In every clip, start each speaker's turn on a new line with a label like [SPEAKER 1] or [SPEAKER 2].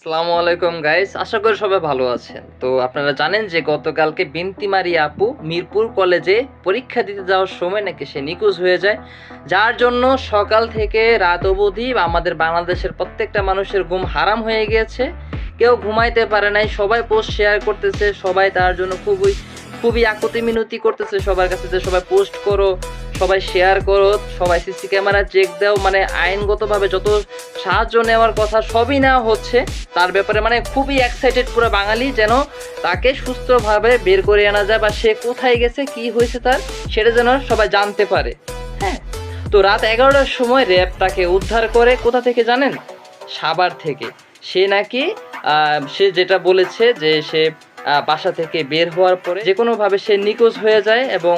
[SPEAKER 1] আসসালামু আলাইকুম গাইস, আশা করি সবাই ভালো আছেন। তো আপনারা জানেন যে গতকালকে বিনতি মারিয়া আপু মিরপুর কলেজে পরীক্ষা দিতে যাওয়ার সময় নাকি সে নিখোঁজ হয়ে যায়, যার জন্য সকাল থেকে রাত অবধি আমাদের বাংলাদেশের প্রত্যেকটা মানুষের ঘুম হারাম হয়ে গিয়েছে। কেউ ঘুমাইতে পারে নাই, সবাই পোস্ট শেয়ার করতেছে, সবাই তার জন্য খুবই খুবই আকুতি মিনতি করতেছে সবার কাছে যে সবাই পোস্ট করো, সবাই শেয়ার করো, সবাই সিসি ক্যামেরা চেক দাও, মানে আইনগতভাবে যত সাহায্য নেওয়ার কথা সবই নেওয়া হচ্ছে তার ব্যাপারে। মানে খুবই এক্সাইটেড পুরো বাঙালি, যেন তাকে সুস্থভাবে বের করে আনা যায় বা সে কোথায় গেছে, কি হয়েছে তার, সেটা যেন সবাই জানতে পারে। হ্যাঁ, তো রাত 11টার সময় র্যাব তাকে উদ্ধার করে কোথা থেকে জানেন? সাভার থেকে। সে নাকি সে যেটা বলেছে যে সে বাসা থেকে বের হওয়ার পরে যে কোনোভাবে সে নিখোঁজ হয়ে যায় এবং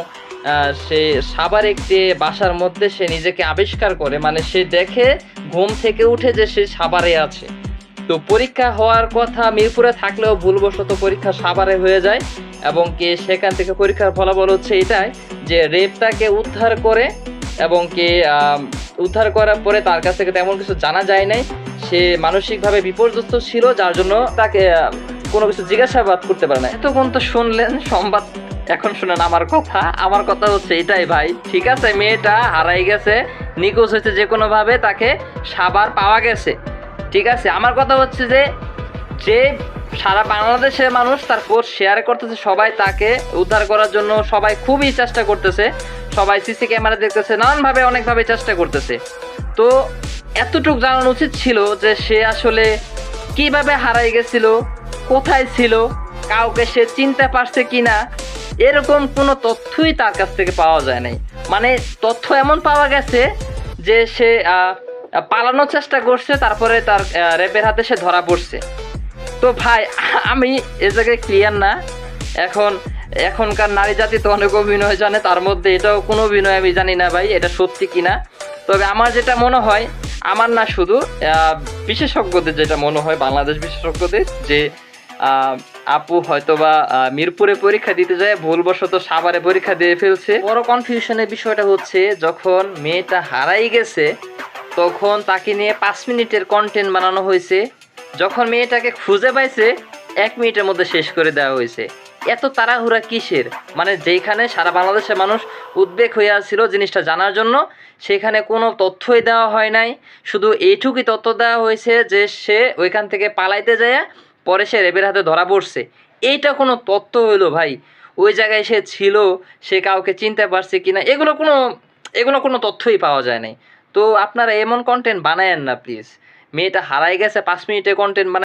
[SPEAKER 1] সে সাভার একটি বাসার মধ্যে সে নিজেকে আবিষ্কার করে, মানে সে দেখে ঘুম থেকে উঠে যে সে সাভারে আছে। তো পরীক্ষা হওয়ার কথা মিরপুরে থাকলেও ভুলবশত পরীক্ষা সাভারে হয়ে যায় এবং কে সেখান থেকে পরীক্ষার ফলাফল হচ্ছে এটাই যে রেপ তাকে উদ্ধার করে এবং কে উদ্ধার করার পরে তার কাছ থেকে তেমন কিছু জানা যায় নাই। সে মানসিকভাবে বিপর্যস্ত ছিল, যার জন্য তাকে কোনো কিছু জিজ্ঞাসাবাদ করতে পারে না। এতক্ষণ তো শুনলেন সংবাদ, এখন শুনেন আমার কথা হচ্ছে এটাই ভাই। ঠিক আছে, মেয়েটা হারাই গেছে, নিখোঁজ হয়েছে, যে কোনোভাবে তাকে সাভার পাওয়া গেছে। ঠিক আছে, আমার কথা হচ্ছে যে যে সারা বাংলাদেশের মানুষ তার পোস্ট শেয়ার করতেছে, সবাই তাকে উদ্ধার করার জন্য সবাই খুবই চেষ্টা করতেছে, সবাই সিসি ক্যামেরা দেখতেছে, নানানভাবে অনেকভাবে চেষ্টা করতেছে। তো এতটুকু জানানো উচিত ছিল যে সে আসলে কিভাবে হারাই গেছিল, কোথায় ছিল, কাউকে সে চিনতে পারছে কিনা, এরকম কোনো তথ্যই তার কাছ থেকে পাওয়া যায় নাই। মানে তথ্য এমন পাওয়া গেছে যে সে পালানোর চেষ্টা করছে, তারপরে তার র্যাবের হাতে সে ধরা পড়ছে। তো ভাই আমি এ জায়গায় ক্লিয়ার না। এখনকার নারী জাতি তো অনেক অভিনয় জানে, তার মধ্যে এটাও কোনো অভিনয় আমি জানি না ভাই এটা সত্যি কিনা। তবে আমার যেটা মনে হয়, আমার না শুধু বিশেষজ্ঞদের যেটা মনে হয়, বাংলাদেশ বিশেষজ্ঞদের, যে আপু হয়তোবা মিরপুরে পরীক্ষা দিতে যায় ভুলবশত সাভারে পরীক্ষা দিয়ে ফেলছে। বড় কনফিউশনের বিষয়টা হচ্ছে যখন মেয়েটা হারাই গেছে তখন তাকে নিয়ে 5 মিনিটের কন্টেন্ট বানানো হয়েছে, যখন মেয়েটাকে খুঁজে পাইছে 1 মিনিটের মধ্যে শেষ করে দেওয়া হয়েছে। এত তাড়াহুড়া কিসের? মানে যেখানে সারা বাংলাদেশের মানুষ উদ্বেগ হয়ে আসছিল জিনিসটা জানার জন্য, সেখানে কোনো তথ্যই দেওয়া হয় নাই। শুধু এইটুকুই তথ্য দেওয়া হয়েছে যে সে ওইখান থেকে পালাইতে যায়, পরে সে রেবের হাতে ধরা পড়ছে। এইটা কোনো তথ্য হইলো ভাই? ওই জায়গায় সে ছিল, সে কাউকে চিনতে পারছে কিনা, এগুলো কোনো তথ্যই পাওয়া যায় নাই। তো আপনারা এমন কন্টেন্ট বানায়েন না প্লিজ। মেয়েটা হারাই গেছে 5 মিনিটে কন্টেন্ট বানায়